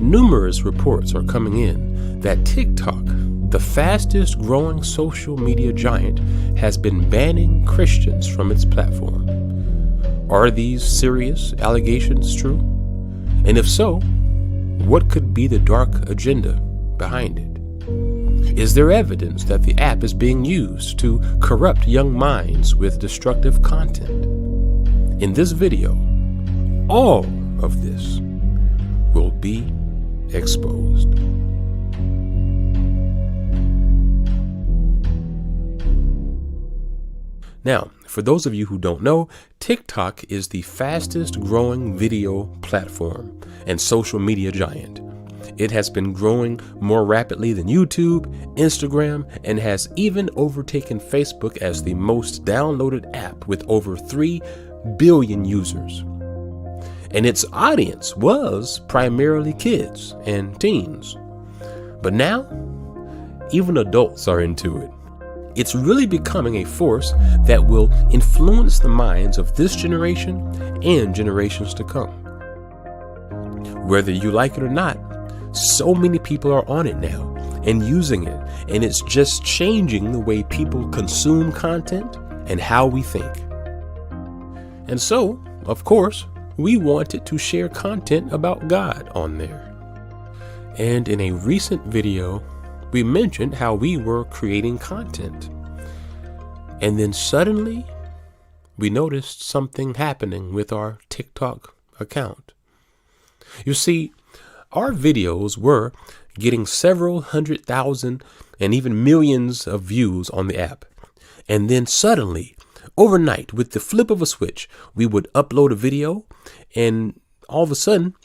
numerous reports are coming in that TikTok, the fastest growing social media giant, has been banning Christians from its platform. Are these serious allegations true? And if so, what could be the dark agenda behind it? Is there evidence that the app is being used to corrupt young minds with destructive content? In this video, all of this will be exposed. Now, for those of you who don't know, TikTok is the fastest growing video platform and social media giant. It has been growing more rapidly than YouTube, Instagram, and has even overtaken Facebook as the most downloaded app with over 3 billion users. And its audience was primarily kids and teens. But now, even adults are into it. It's really becoming a force that will influence the minds of this generation and generations to come. Whether you like it or not, so many people are on it now and using it, and it's just changing the way people consume content and how we think. And so, of course, we wanted to share content about God on there. And in a recent video, we mentioned how we were creating content. And then suddenly, we noticed something happening with our TikTok account. You see, our videos were getting several 100,000 and even millions of views on the app. And then suddenly, overnight, with the flip of a switch, we would upload a video and all of a sudden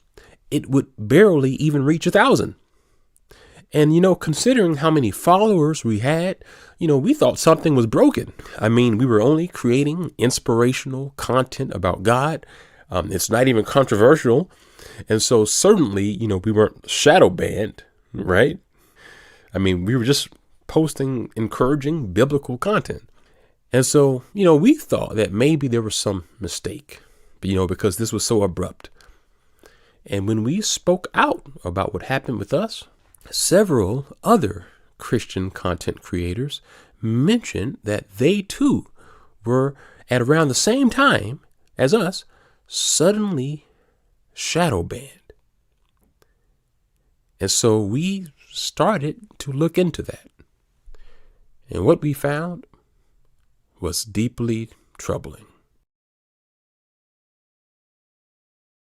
it would barely even reach 1,000. And, considering how many followers we had, we thought something was broken. I mean, we were only creating inspirational content about God. It's not even controversial. And so certainly, we weren't shadow banned, right? I mean, we were just posting encouraging biblical content. And so, we thought that maybe there was some mistake, because this was so abrupt. And when we spoke out about what happened with us, several other Christian content creators mentioned that they too were at around the same time as us suddenly shadow banned. And so we started to look into that. And what we found was deeply troubling.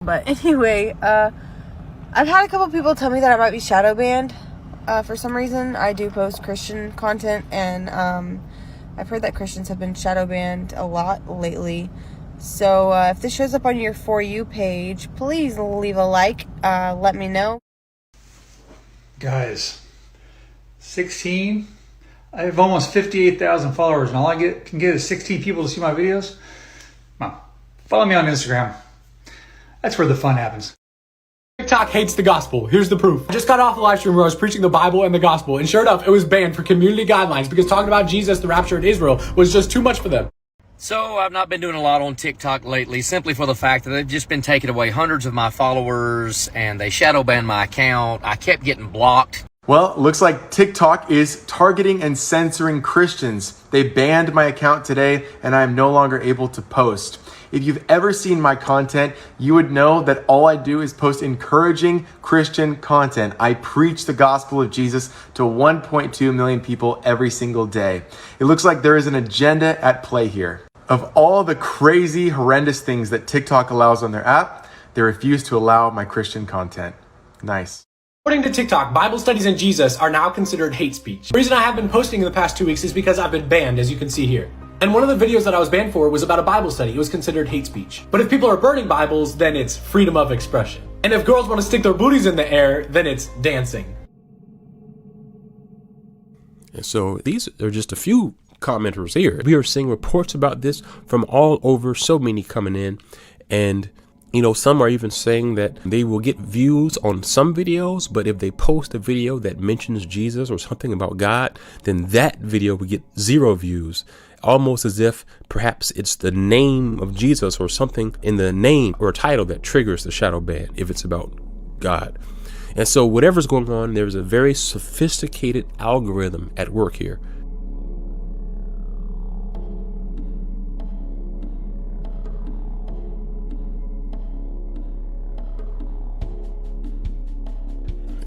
But anyway, I've had a couple people tell me that I might be shadow banned for some reason. I do post Christian content, and I've heard that Christians have been shadow banned a lot lately. So if this shows up on your For You page, please leave a like. Let me know. Guys, 16. I have almost 58,000 followers, and all I can get is 16 people to see my videos. Come on, follow me on Instagram. That's where the fun happens. TikTok hates the gospel. Here's the proof. I just got off a live stream where I was preaching the Bible and the gospel, and sure enough, it was banned for community guidelines because talking about Jesus, the rapture in Israel, was just too much for them. So I've not been doing a lot on TikTok lately, simply for the fact that they've just been taking away hundreds of my followers, and they shadow banned my account. I kept getting blocked. Well, looks like TikTok is targeting and censoring Christians. They banned my account today, and I am no longer able to post. If you've ever seen my content, you would know that all I do is post encouraging Christian content. I preach the gospel of Jesus to 1.2 million people every single day. It looks like there is an agenda at play here. Of all the crazy, horrendous things that TikTok allows on their app, they refuse to allow my Christian content. Nice. According to TikTok, Bible studies and Jesus are now considered hate speech. The reason I have been posting in the past 2 weeks is because I've been banned, as you can see here. And one of the videos that I was banned for was about a Bible study. It was considered hate speech. But if people are burning Bibles, then it's freedom of expression. And if girls want to stick their booties in the air, then it's dancing. And so these are just a few commenters here. We are seeing reports about this from all over, so many coming in. And some are even saying that they will get views on some videos, but if they post a video that mentions Jesus or something about God, then that video will get 0 views. Almost as if perhaps it's the name of Jesus or something in the name or title that triggers the shadow ban if it's about God. And so whatever's going on, there's a very sophisticated algorithm at work here.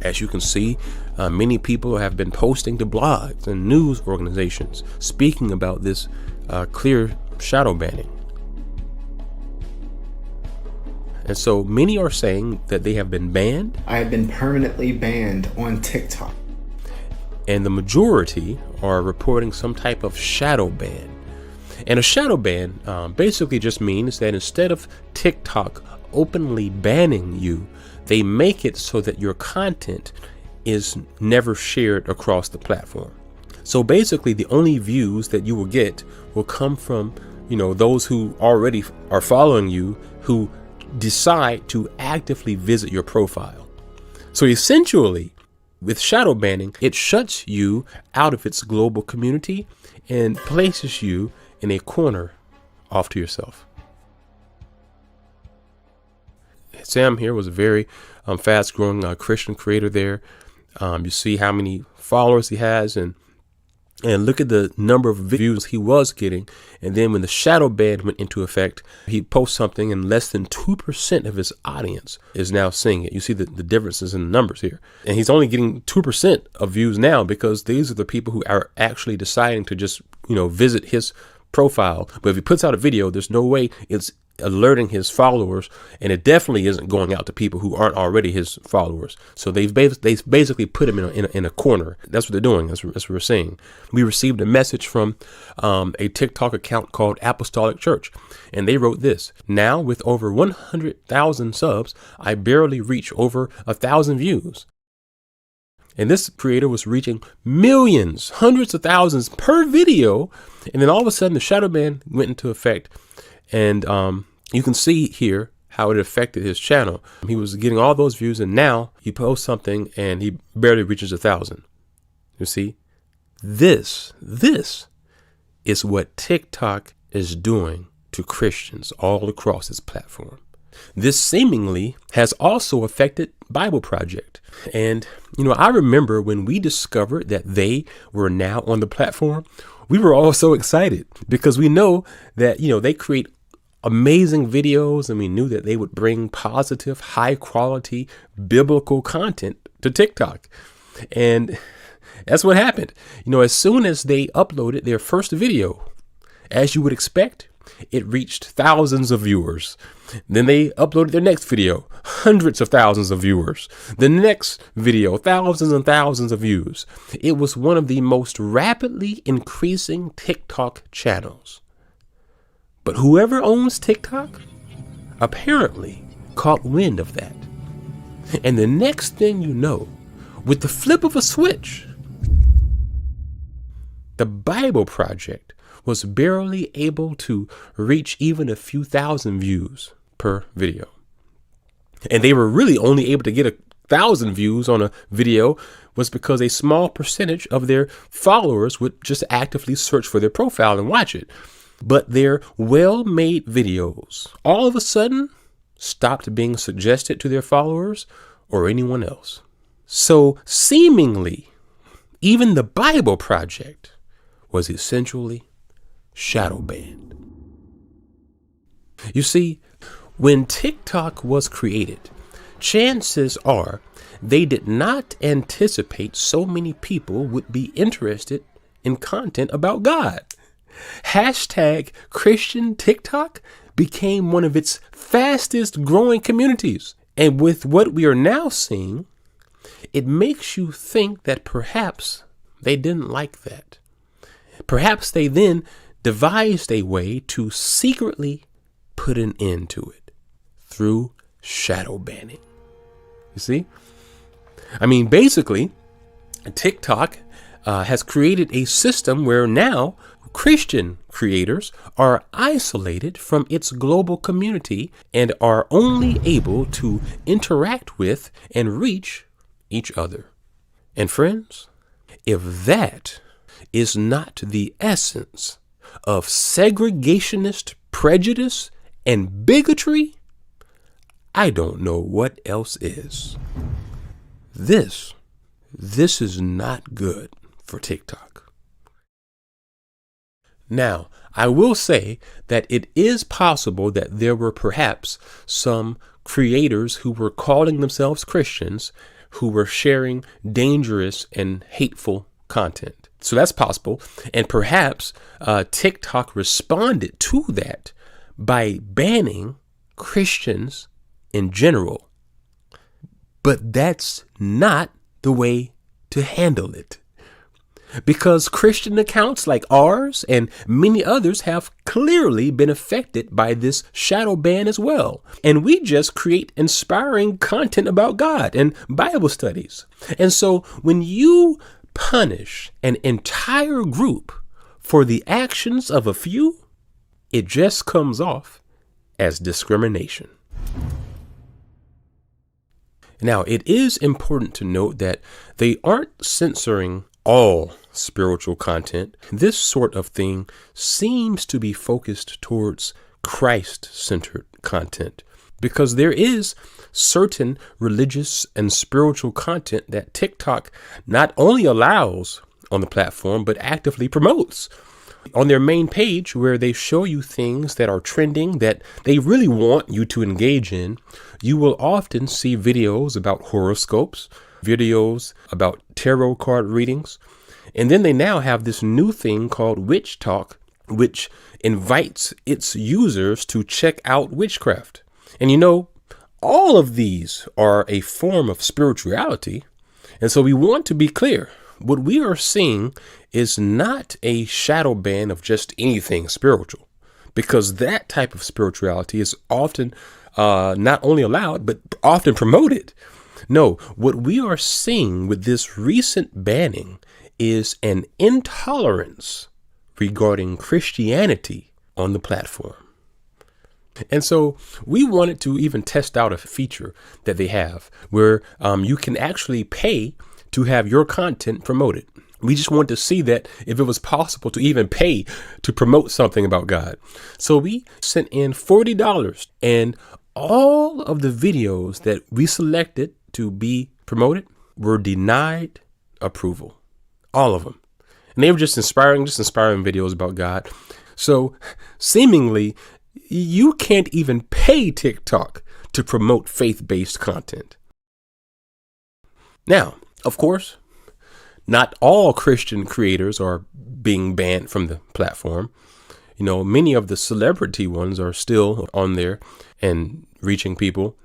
As you can see, many people have been posting to blogs and news organizations speaking about this clear shadow banning. And so many are saying that they have been banned. I have been permanently banned on TikTok. And the majority are reporting some type of shadow ban. And a shadow ban basically just means that instead of TikTok openly banning you, they make it so that your content is never shared across the platform. So basically the only views that you will get will come from, those who already are following you, who decide to actively visit your profile. So essentially, with shadow banning, it shuts you out of its global community and places you in a corner off to yourself. Sam here was a very fast growing Christian creator there. You see how many followers he has, and look at the number of views he was getting. And then when the shadow ban went into effect, he posts something and less than 2% of his audience is now seeing it. You see the differences in the numbers here. And he's only getting 2% of views now because these are the people who are actually deciding to just, visit his profile. But if he puts out a video, there's no way it's alerting his followers, and it definitely isn't going out to people who aren't already his followers. So they basically put him in a corner. That's what they're doing. That's what we're saying. We received a message from a TikTok account called Apostolic Church, and they wrote this: "Now with over 100,000 subs, I barely reach over 1,000 views." And this creator was reaching millions, hundreds of thousands per video, and then all of a sudden the shadow ban went into effect. And you can see here how it affected his channel. He was getting all those views, and now he posts something and he barely reaches 1,000. You see, this is what TikTok is doing to Christians all across its platform. This seemingly has also affected Bible Project. And, I remember when we discovered that they were now on the platform, we were all so excited because we know that, they create amazing videos, and we knew that they would bring positive, high quality, biblical content to TikTok. And that's what happened. As soon as they uploaded their first video, as you would expect, it reached thousands of viewers. Then they uploaded their next video, hundreds of thousands of viewers. The next video, thousands and thousands of views. It was one of the most rapidly increasing TikTok channels. But whoever owns TikTok apparently caught wind of that. And the next thing you know, with the flip of a switch, the Bible Project was barely able to reach even a few thousand views per video. And they were really only able to get 1,000 views on a video was because a small percentage of their followers would just actively search for their profile and watch it. But their well-made videos all of a sudden stopped being suggested to their followers or anyone else. So seemingly, even the Bible Project was essentially shadow banned. You see, when TikTok was created, chances are they did not anticipate so many people would be interested in content about God. Hashtag Christian TikTok became one of its fastest growing communities. And with what we are now seeing, it makes you think that perhaps they didn't like that. Perhaps they then devised a way to secretly put an end to it through shadow banning. You see? Basically, TikTok has created a system where now Christian creators are isolated from its global community and are only able to interact with and reach each other. And friends, if that is not the essence of segregationist prejudice and bigotry, I don't know what else is. This is not good for TikTok. Now, I will say that it is possible that there were perhaps some creators who were calling themselves Christians who were sharing dangerous and hateful content. So that's possible. And perhaps TikTok responded to that by banning Christians in general. But that's not the way to handle it. Because Christian accounts like ours and many others have clearly been affected by this shadow ban as well. And we just create inspiring content about God and Bible studies. And so when you punish an entire group for the actions of a few, it just comes off as discrimination. Now, it is important to note that they aren't censoring all spiritual content. This sort of thing seems to be focused towards Christ-centered content, because there is certain religious and spiritual content that TikTok not only allows on the platform, but actively promotes. On their main page, where they show you things that are trending that they really want you to engage in, you will often see videos about horoscopes, videos about tarot card readings. And then they now have this new thing called Witch Talk, which invites its users to check out witchcraft. And you know, all of these are a form of spirituality. And so we want to be clear. What we are seeing is not a shadow ban of just anything spiritual, because that type of spirituality is often not only allowed, but often promoted. No, what we are seeing with this recent banning is an intolerance regarding Christianity on the platform. And so we wanted to even test out a feature that they have where you can actually pay to have your content promoted. We just wanted to see that if it was possible to even pay to promote something about God. So we sent in $40, and all of the videos that we selected to be promoted were denied approval. All of them. And they were just inspiring videos about God. So seemingly, you can't even pay TikTok to promote faith-based content. Now, of course, not all Christian creators are being banned from the platform. You know, many of the celebrity ones are still on there and reaching people.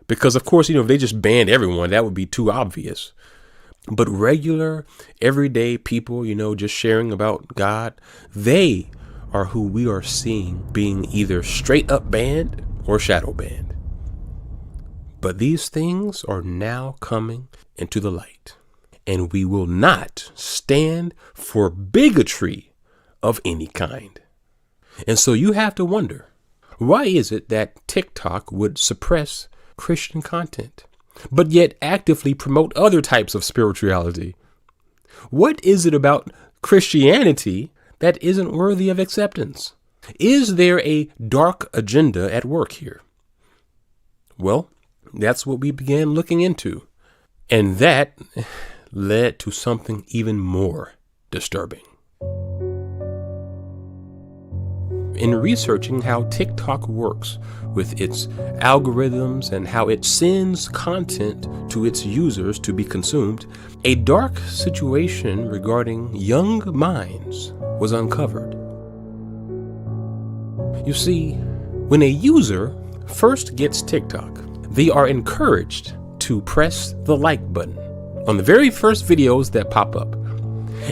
Because, of course, you know, if they just banned everyone, that would be too obvious. But regular, everyday people, you know, just sharing about God, they are who we are seeing being either straight up banned or shadow banned. But these things are now coming into the light, and we will not stand for bigotry of any kind. And so you have to wonder, why is it that TikTok would suppress Christian content, but yet actively promote other types of spirituality? What is it about Christianity that isn't worthy of acceptance? Is there a dark agenda at work here? Well, that's what we began looking into. And that led to something even more disturbing. In researching how TikTok works with its algorithms and how it sends content to its users to be consumed, a dark situation regarding young minds was uncovered. You see, when a user first gets TikTok, they are encouraged to press the like button on the very first videos that pop up.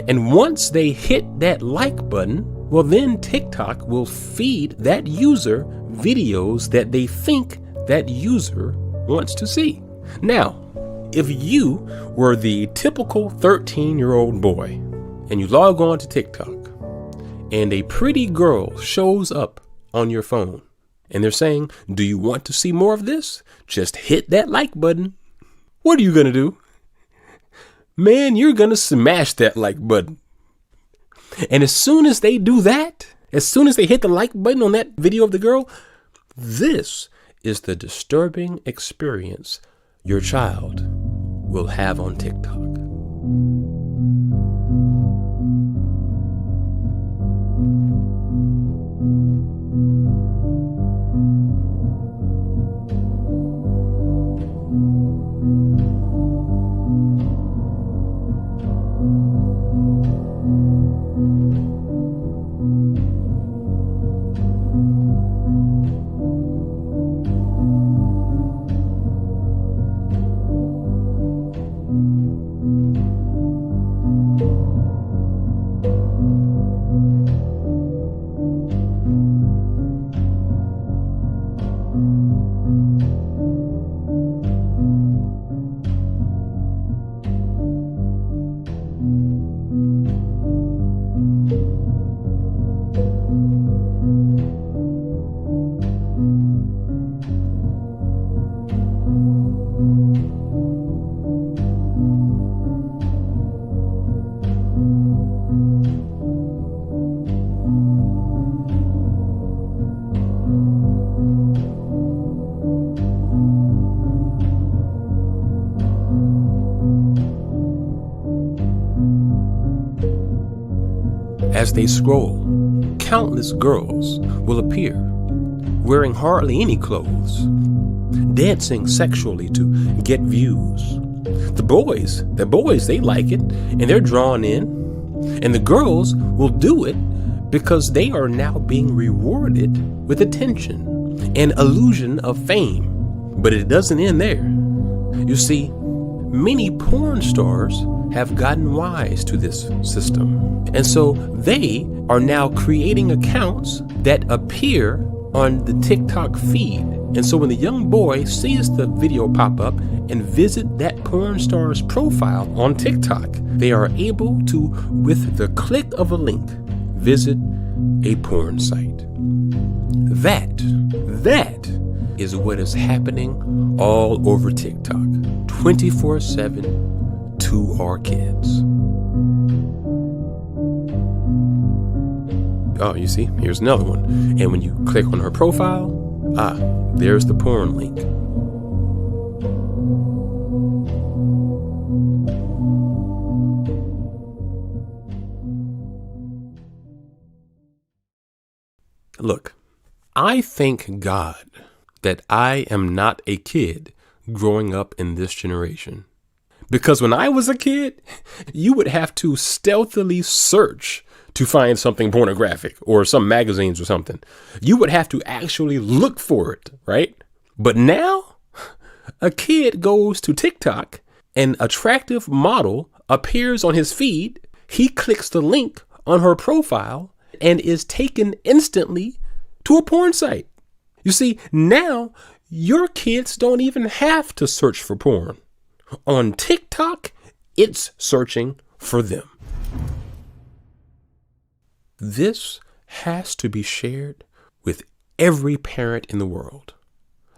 And once they hit that like button, well, then TikTok will feed that user videos that they think that user wants to see. Now, if you were the typical 13-year-old boy and you log on to TikTok and a pretty girl shows up on your phone and they're saying, do you want to see more of this? Just hit that like button. What are you going to do? Man, you're going to smash that like button. And as soon as they do that, as soon as they hit the like button on that video of the girl, this is the disturbing experience your child will have on TikTok. As they scroll, countless girls will appear, wearing hardly any clothes, dancing sexually to get views. The boys, they like it, and they're drawn in, and the girls will do it because they are now being rewarded with attention and illusion of fame. But it doesn't end there. You see, many porn stars have gotten wise to this system. And so they are now creating accounts that appear on the TikTok feed. And so when the young boy sees the video pop up and visit that porn star's profile on TikTok, they are able to, with the click of a link, visit a porn site. That is what is happening all over TikTok, 24/7 to our kids. Oh, you see, here's another one. And when you click on her profile, there's the porn link. Look, I thank God that I am not a kid growing up in this generation. Because when I was a kid, you would have to stealthily search to find something pornographic or some magazines or something. You would have to actually look for it, right? But now, a kid goes to TikTok, an attractive model appears on his feed, he clicks the link on her profile, and is taken instantly to a porn site. You see, now your kids don't even have to search for porn. On TikTok, it's searching for them. This has to be shared with every parent in the world.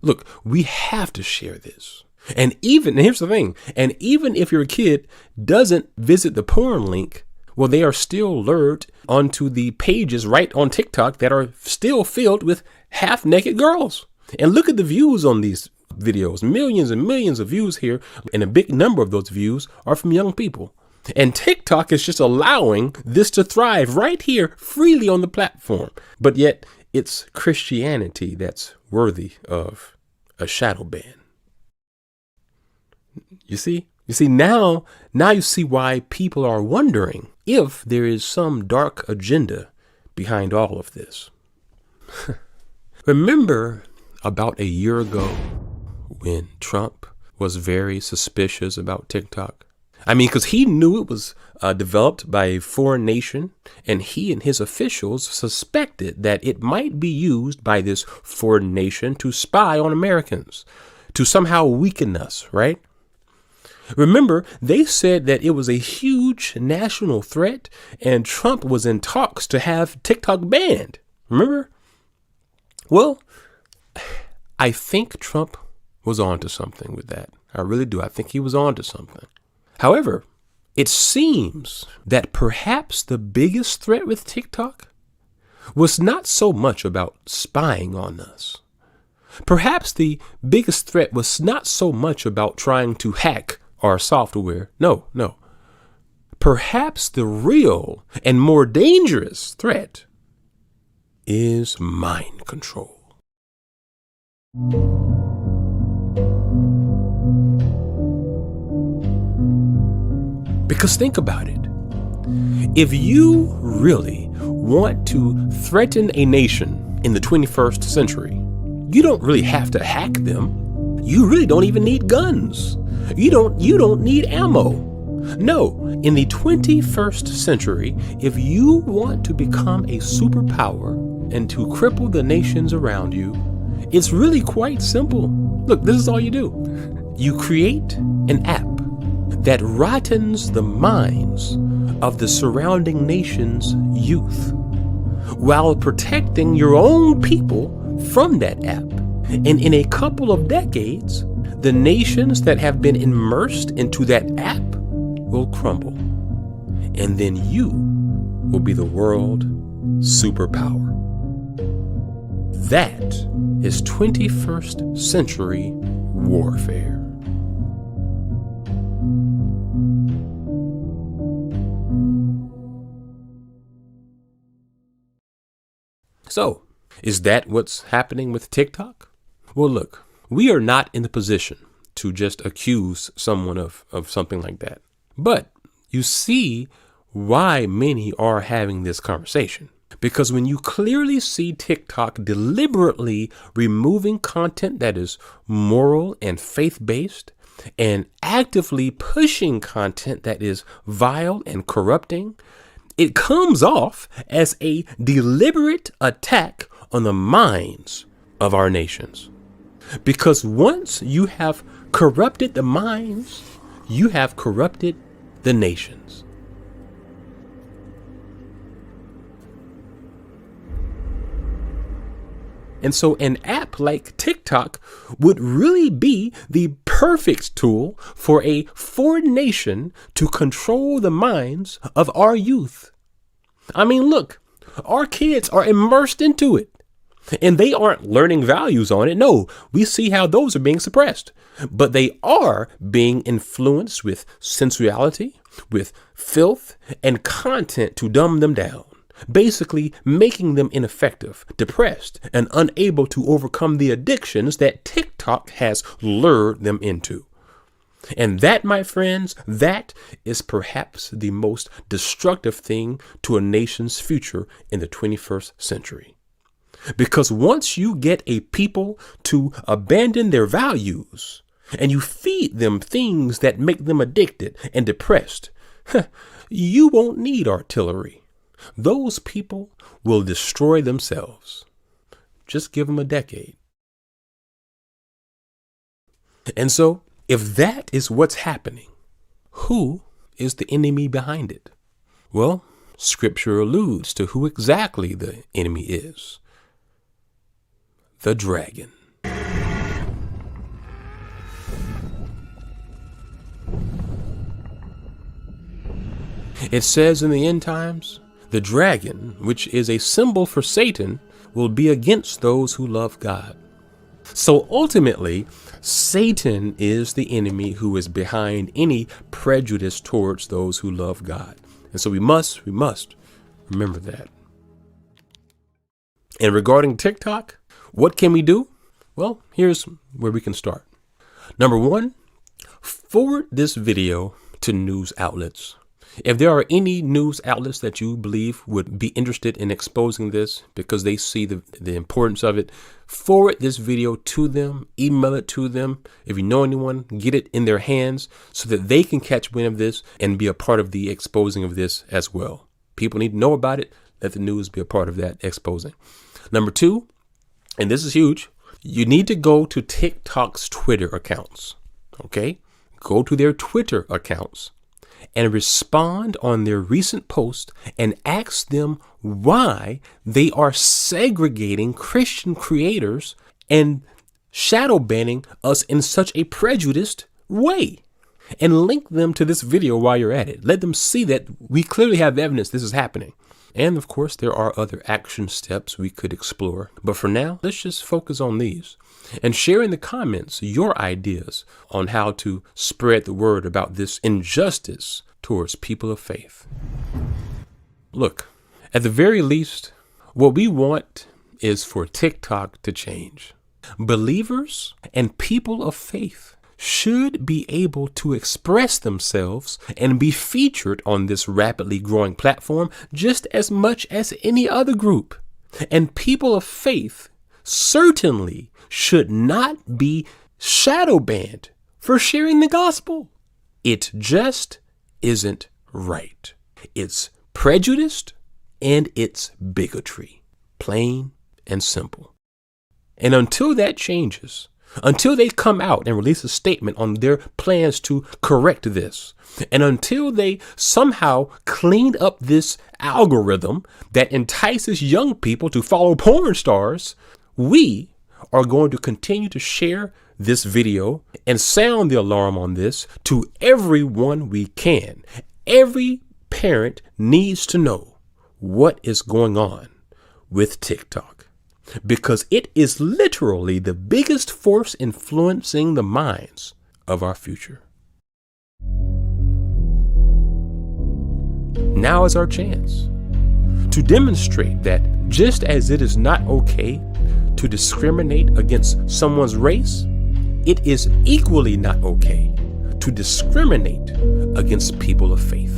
Look, we have to share this. And here's the thing, and even if your kid doesn't visit the porn link, well, they are still lured onto the pages right on TikTok that are still filled with half-naked girls. And look at the views on these videos, millions and millions of views here, and a big number of those views are from young people. And TikTok is just allowing this to thrive right here freely on the platform. But yet it's Christianity that's worthy of a shadow ban. You see now you see why people are wondering if there is some dark agenda behind all of this. Remember about a year ago when Trump was very suspicious about TikTok? I mean, because he knew it was developed by a foreign nation, and he and his officials suspected that it might be used by this foreign nation to spy on Americans, to somehow weaken us, right? Remember, they said that it was a huge national threat, and Trump was in talks to have TikTok banned. Remember? Well, I think Trump was onto something with that. I really do. I think he was onto something. However, it seems that perhaps the biggest threat with TikTok was not so much about spying on us. Perhaps the biggest threat was not so much about trying to hack or software. No, no. Perhaps the real and more dangerous threat is mind control. Because think about it. If you really want to threaten a nation in the 21st century, you don't really have to hack them. You really don't even need guns. You don't need ammo. No, in the 21st century, if you want to become a superpower and to cripple the nations around you, it's really quite simple. Look, this is all you do. You create an app that rottens the minds of the surrounding nation's youth while protecting your own people from that app. And in a couple of decades, the nations that have been immersed into that app will crumble. And then you will be the world superpower. That is 21st century warfare. So, is that what's happening with TikTok? Well, look, we are not in the position to just accuse someone of something like that. But you see why many are having this conversation. Because when you clearly see TikTok deliberately removing content that is moral and faith-based and actively pushing content that is vile and corrupting, it comes off as a deliberate attack on the minds of our nations. Because once you have corrupted the minds, you have corrupted the nations. And so an app like TikTok would really be the perfect tool for a foreign nation to control the minds of our youth. I mean, look, our kids are immersed into it and they aren't learning values on it. No, we see how those are being suppressed, but they are being influenced with sensuality, with filth and content to dumb them down. Basically making them ineffective, depressed, and unable to overcome the addictions that TikTok has lured them into. And that, my friends, that is perhaps the most destructive thing to a nation's future in the 21st century. Because once you get a people to abandon their values and you feed them things that make them addicted and depressed, you won't need artillery. Those people will destroy themselves. Just give them a decade. And so, if that is what's happening, who is the enemy behind it? Well, Scripture alludes to who exactly the enemy is. The dragon. It says in the end times, the dragon, which is a symbol for Satan, will be against those who love God. So ultimately, Satan is the enemy who is behind any prejudice towards those who love God. And so we must remember that. And regarding TikTok, what can we do? Well, here's where we can start. Number one, forward this video to news outlets. If there are any news outlets that you believe would be interested in exposing this because they see the importance of it, forward this video to them, email it to them. If you know anyone, get it in their hands so that they can catch wind of this and be a part of the exposing of this as well. People need to know about it. Let the news be a part of that exposing. Number two, and this is huge, you need to go to TikTok's Twitter accounts. Okay? Go to their Twitter accounts and respond on their recent post and ask them why they are segregating Christian creators and shadow banning us in such a prejudiced way. And link them to this video while you're at it. Let them see that we clearly have evidence this is happening. And of course, there are other action steps we could explore. But for now, let's just focus on these and share in the comments your ideas on how to spread the word about this injustice towards people of faith. Look, at the very least, what we want is for TikTok to change. Believers and people of faith should be able to express themselves and be featured on this rapidly growing platform just as much as any other group. And people of faith certainly should not be shadow banned for sharing the gospel. It just isn't right. It's prejudiced and it's bigotry, plain and simple. And until that changes, until they come out and release a statement on their plans to correct this, and until they somehow clean up this algorithm that entices young people to follow porn stars, we are going to continue to share this video and sound the alarm on this to everyone we can. Every parent needs to know what is going on with TikTok, because it is literally the biggest force influencing the minds of our future. Now is our chance to demonstrate that just as it is not okay to discriminate against someone's race, it is equally not okay to discriminate against people of faith.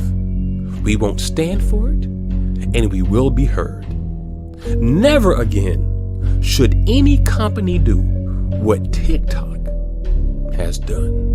We won't stand for it, and we will be heard. Never again should any company do what TikTok has done.